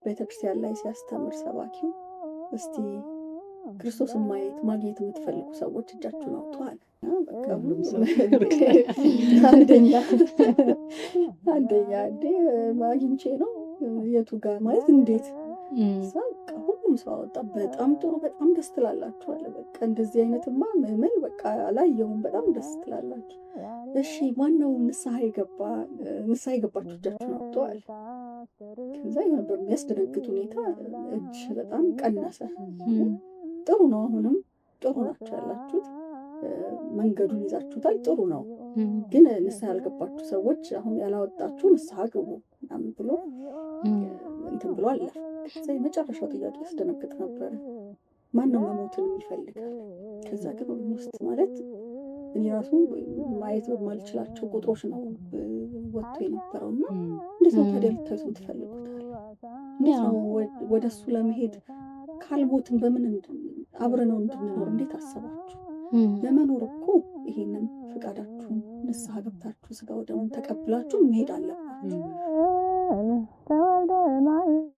ቤተክርስቲያን ላይ ሲያስተምር ሰባኪው እስቲ ክርስቶስን ማግኘት የምትፈልጉ ሰዎች እጃችሁን አውጡ አለ። በቃ ሁሉም ሰው አንደኛ አግኝቼ ነው የቱ ጋር ማለት እንዴት ሁሉም ሰው አወጣ። በጣም ጥሩ፣ በጣም ደስ ትላላችሁ አለ። በቃ እንደዚህ አይነትማ ምን በቃ አላየሁም፣ በጣም ደስ ትላላችሁ። እሺ ማነው ንስሐ የገባችሁ እጃችሁን አውጡ አለ። ከዛ በሚያስደነግጥ ሁኔታ እጅ በጣም ቀነሰ። ጥሩ ነው፣ አሁንም ጥሩ ናቸው ያላችሁት፣ መንገዱን ይዛችሁታል፣ ጥሩ ነው። ግን ንስሐ ያልገባችሁ ሰዎች አሁን ያላወጣችሁ ንስሐ ግቡ ምናምን ብሎ እንትን ብሎ አለ። ከዛ የመጨረሻው ጥያቄ ያስደነግጥ ነበረ። ማነው መሞትን የሚፈልጋል? ከዛ ግን ውስጥ ማለት እኔ ራሱ ማየት በማልችላቸው ቁጥሮች ነው ወጥቶ የነበረው እና እንዴት ነው ታዲያ ልታዩት ትፈልጉታል? እንዴት ነው ወደ እሱ ለመሄድ ካልሞትን በምን አብረነው እንድንኖር እንዴት አሰባችሁ? ለመኖር እኮ ይሄንን ፍቃዳችሁን ንስሐ ገብታችሁ ስጋ ወደሙን ተቀብላችሁ መሄድ አለባችሁ።